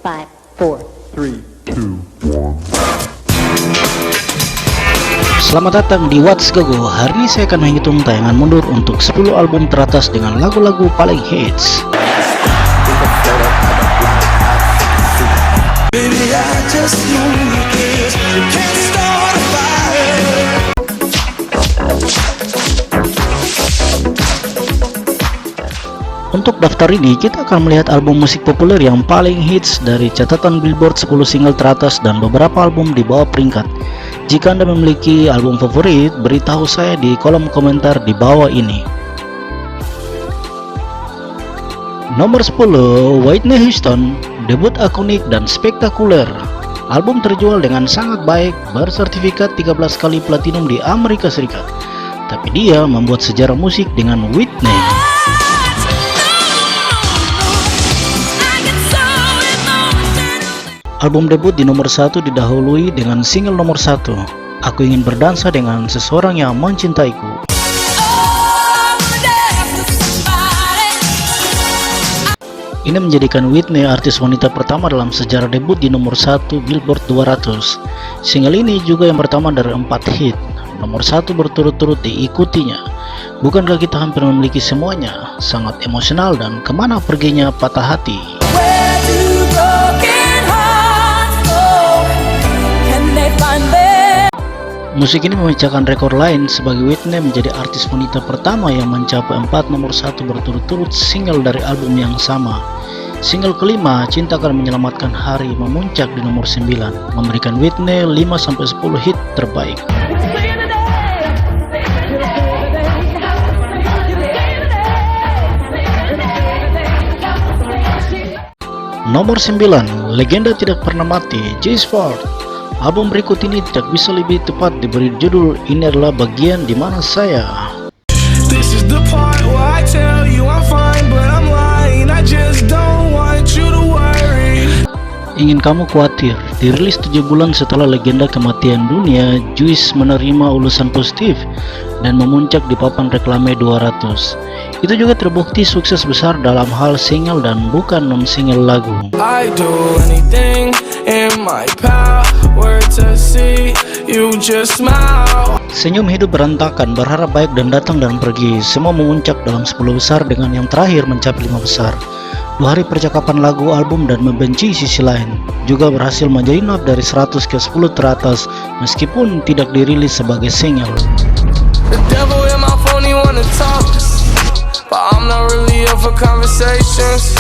5, 4, 3, 2, 1. Selamat datang di What's Gogo. Hari ini saya akan menghitung tayangan mundur untuk 10 album teratas dengan lagu-lagu paling hits. Untuk daftar ini, kita akan melihat album musik populer yang paling hits dari catatan Billboard 10 single teratas dan beberapa album di bawah peringkat. Jika Anda memiliki album favorit, beritahu saya di kolom komentar di bawah ini. Nomor 10, Whitney Houston, debut ikonik dan spektakuler. Album terjual dengan sangat baik, bersertifikat 13 kali platinum di Amerika Serikat. Tapi dia membuat sejarah musik dengan Whitney. Album debut di nomor 1 didahului dengan single nomor 1, Aku Ingin Berdansa Dengan Seseorang Yang Mencintaiku. Ini menjadikan Whitney artis wanita pertama dalam sejarah debut di nomor 1 Billboard 200. Single ini juga yang pertama dari 4 hit. Nomor 1 berturut-turut diikutinya. Bukankah kita hampir memiliki semuanya? Sangat emosional dan kemana perginya patah hati. Musik ini memecahkan rekor lain sebagai Whitney menjadi artis wanita pertama yang mencapai 4 nomor 1 berturut-turut single dari album yang sama. Single kelima, Cinta Akan Menyelamatkan Hari, memuncak di nomor 9, memberikan Whitney 5-10 hit terbaik. Nomor 9, legenda tidak pernah mati, Joyce Ford. Album berikut ini tidak bisa lebih tepat diberi judul Ini Adalah Bagian di Mana Saya. Ingin Kamu Khawatir, dirilis 7 bulan setelah legenda kematian dunia, Joyce menerima ulasan positif dan memuncak di papan reklame 200. Itu juga terbukti sukses besar dalam hal single dan bukan non-single lagu. I do anything in my power to see you just smile. Senyum Hidup Berantakan, Berharap Baik dan Datang dan Pergi, semua memuncak dalam 10 besar dengan yang terakhir mencapai 5 besar. 2 hari percakapan lagu, album, dan Membenci Sisi Lain juga berhasil menyelinap dari 100 ke 10 teratas meskipun tidak dirilis sebagai single. The devil in my phone, he wanna talk, but I'm not really up for conversations.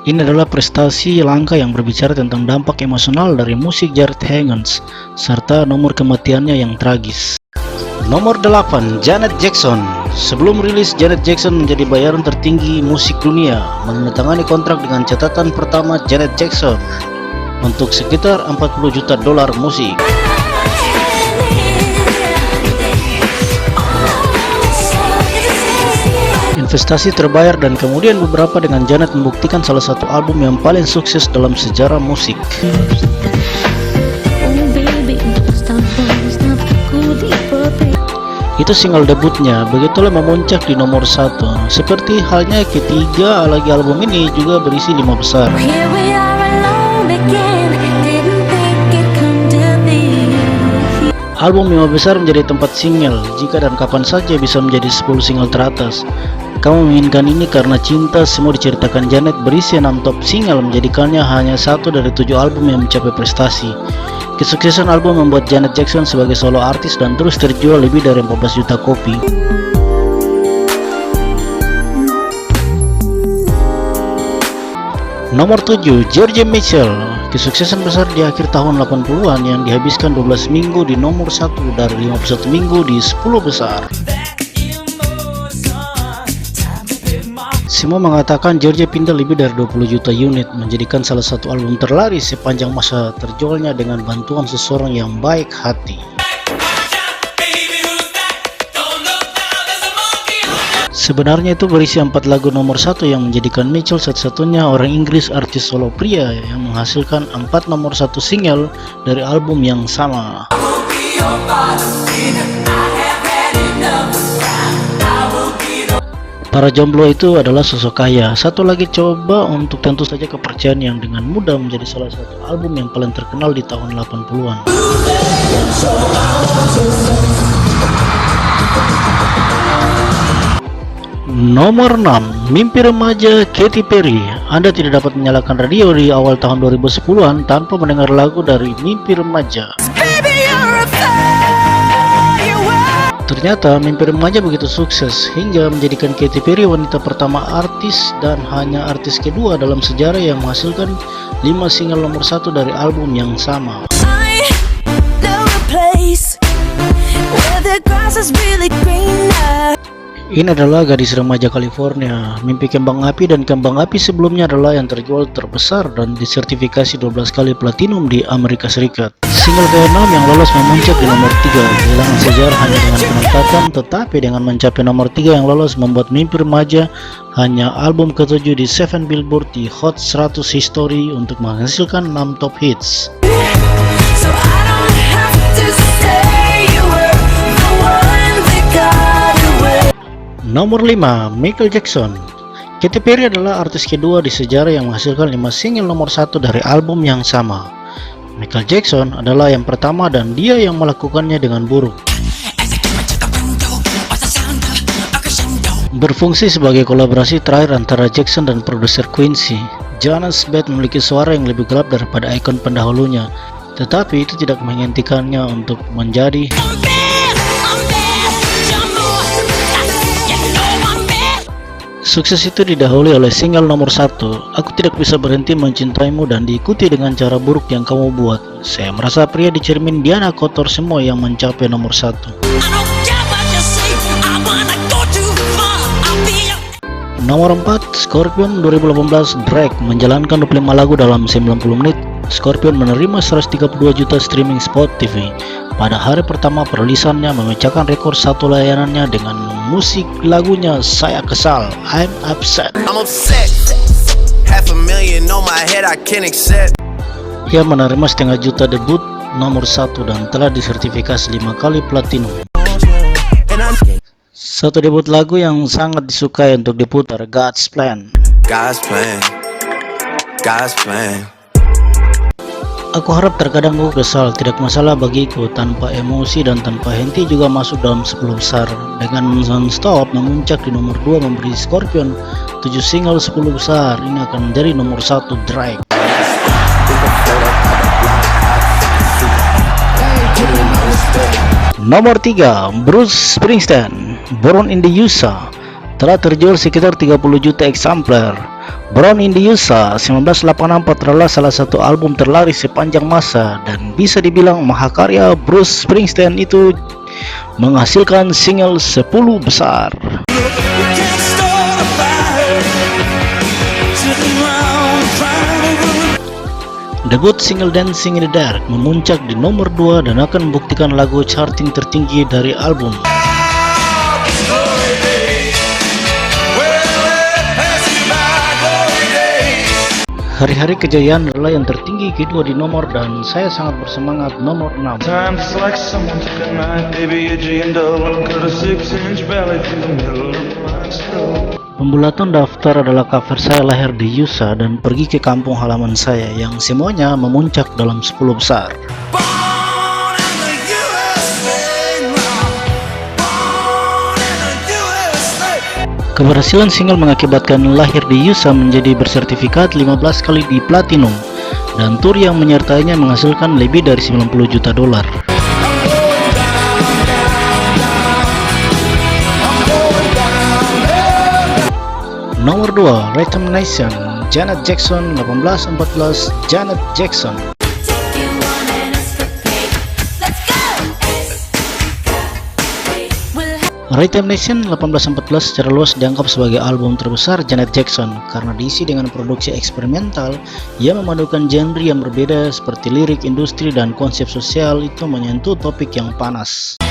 Ini adalah prestasi langka yang berbicara tentang dampak emosional dari musik Jared Higgins serta nomor kematiannya yang tragis. Nomor 8, Janet Jackson. Sebelum rilis, Janet Jackson menjadi bayaran tertinggi musik dunia, menandatangani kontrak dengan catatan pertama Janet Jackson untuk sekitar $40 juta musik. Investasi terbayar dan kemudian beberapa dengan Janet membuktikan salah satu album yang paling sukses dalam sejarah musik. Itu single debutnya, begitulah memuncak di nomor 1. Seperti halnya ketiga lagi album ini juga berisi 5 besar. Album 5 besar menjadi tempat single, jika dan kapan saja bisa menjadi 10 single teratas. Kamu Menginginkan Ini, Karena Cinta, Semua Diceritakan Janet berisi 6 top single, menjadikannya hanya 1 dari 7 album yang mencapai prestasi. Kesuksesan album membuat Janet Jackson sebagai solo artis dan terus terjual lebih dari 14 juta kopi. Nomor 7, George Michael. Kesuksesan besar di akhir tahun 80-an yang dihabiskan 12 minggu di nomor 1 dari 51 minggu di 10 besar. Semua mengatakan George pindah lebih dari 20 juta unit, menjadikan salah satu album terlaris sepanjang masa terjualnya dengan bantuan seseorang yang baik hati. Sebenarnya itu berisi 4 lagu nomor 1 yang menjadikan Mitchell satu-satunya orang Inggris artis solo pria yang menghasilkan 4 nomor 1 single dari album yang sama. Para jomblo itu adalah sosok kaya. Satu lagi coba untuk tentu saja kepercayaan yang dengan mudah menjadi salah satu album yang paling terkenal di tahun 80-an. Nomor 6, Mimpi Remaja Katy Perry. Anda tidak dapat menyalakan radio di awal tahun 2010-an tanpa mendengar lagu dari Mimpi Remaja. Ternyata Mimpi Remaja begitu sukses hingga menjadikan Katy Perry wanita pertama artis dan hanya artis kedua dalam sejarah yang menghasilkan 5 single nomor 1 dari album yang sama. Ini adalah gadis remaja California. Mimpi Kembang Api dan Kembang Api sebelumnya adalah yang terjual terbesar dan disertifikasi 12 kali platinum di Amerika Serikat. Single ke-6 yang lolos memuncak di nomor 3, kehilangan sejarah hanya dengan penempatan, tetapi dengan mencapai nomor 3 yang lolos membuat Mimpi Remaja hanya album ke-7 di 7 Billboard di Hot 100 History untuk menghasilkan 6 top hits. Nomor 5, Michael Jackson. Katy Perry adalah artis kedua di sejarah yang menghasilkan 5 single nomor 1 dari album yang sama. Michael Jackson adalah yang pertama dan dia yang melakukannya dengan buruk. Berfungsi sebagai kolaborasi terakhir antara Jackson dan produser Quincy. Jonas Beth memiliki suara yang lebih gelap daripada ikon pendahulunya, tetapi itu tidak menghentikannya untuk menjadi sukses. Itu didahului oleh single nomor 1, Aku Tidak Bisa Berhenti Mencintaimu, dan diikuti dengan Cara Buruk Yang Kamu Buat. Saya merasa pria di cermin Diana kotor semua yang mencapai nomor 1. Nomor 4, Scorpion 2018. Drake menjalankan 25 lagu dalam 90 menit. Scorpion menerima 132 juta streaming Spotify. Pada hari pertama perilisannya memecahkan rekor satu layanannya dengan musik lagunya Saya Kesal, I'm Upset. Ia menerima setengah juta debut nomor 1 dan telah disertifikasi 5 kali platinum. Satu debut lagu yang sangat disukai untuk diputar, God's Plan. God's plan, God's plan. Aku harap terkadang aku kesal, tidak masalah bagiku. Tanpa emosi dan tanpa henti juga masuk dalam 10 besar. Dengan non-stop memuncak di nomor 2 memberi Scorpion 7 single 10 besar. Ini akan menjadi nomor 1 Drake. Nomor 3, Bruce Springsteen, Born in the USA. Telah terjual sekitar 30 juta eksemplar. Born in the USA 1984 adalah salah satu album terlaris sepanjang masa dan bisa dibilang mahakarya Bruce Springsteen itu menghasilkan single 10 besar. Debut single Dancing in the Dark memuncak di nomor 2 dan akan membuktikan lagu charting tertinggi dari album. Hari-hari kejayaan adalah yang tertinggi kedua di nomor dan saya sangat bersemangat nomor 6. Pembulatan daftar adalah cover saya lahir di USA dan pergi ke kampung halaman saya yang semuanya memuncak dalam 10 besar. Keberhasilan single mengakibatkan lahir di USA menjadi bersertifikat 15 kali di platinum dan tur yang menyertainya menghasilkan lebih dari 90 juta dolar. Nomor 2, Rhythm Nation, Janet Jackson 1814. Janet Jackson. Rhythm Nation 1814 secara luas dianggap sebagai album terbesar Janet Jackson karena diisi dengan produksi eksperimental yang memadukan genre yang berbeda seperti lirik, industri, dan konsep sosial itu menyentuh topik yang panas.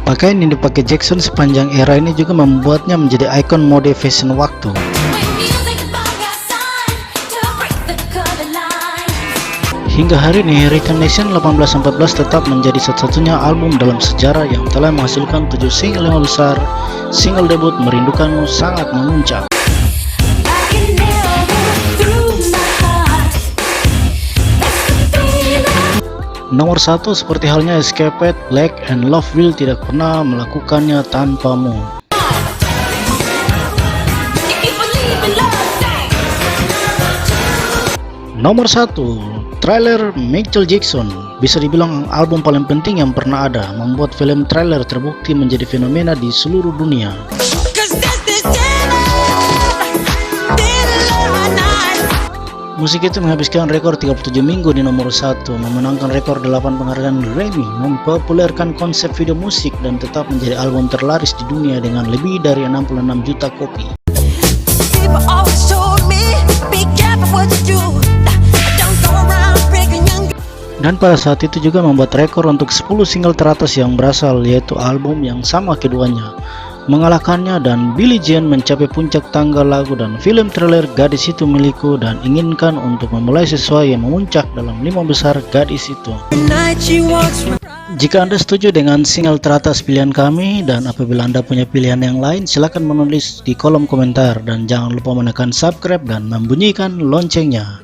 Pakaian yang dipakai Jackson sepanjang era ini juga membuatnya menjadi ikon mode fashion waktu. Hingga hari ini, Recognition 1814 tetap menjadi satu-satunya album dalam sejarah yang telah menghasilkan 7 single yang besar. Single debut Merindukanmu sangat memuncak. Nomor 1 seperti halnya Escapade, Black, and Love Will tidak pernah melakukannya tanpamu. Nomor 1, trailer Michael Jackson. Bisa dibilang album paling penting yang pernah ada, membuat film trailer terbukti menjadi fenomena di seluruh dunia. Musik itu menghabiskan rekor 37 minggu di nomor 1, memenangkan rekor 8 penghargaan Grammy, mempopulerkan konsep video musik, dan tetap menjadi album terlaris di dunia dengan lebih dari 66 juta kopi. Dan pada saat itu juga membuat rekor untuk 10 single teratas yang berasal, yaitu album yang sama keduanya, mengalahkannya, dan Billie Jean mencapai puncak tangga lagu dan film trailer Gadis Itu Milikku dan Inginkan untuk memulai sesuai yang memuncak dalam 5 besar Gadis Itu. Jika Anda setuju dengan single teratas pilihan kami, dan apabila Anda punya pilihan yang lain, silakan menulis di kolom komentar, dan jangan lupa menekan subscribe dan membunyikan loncengnya.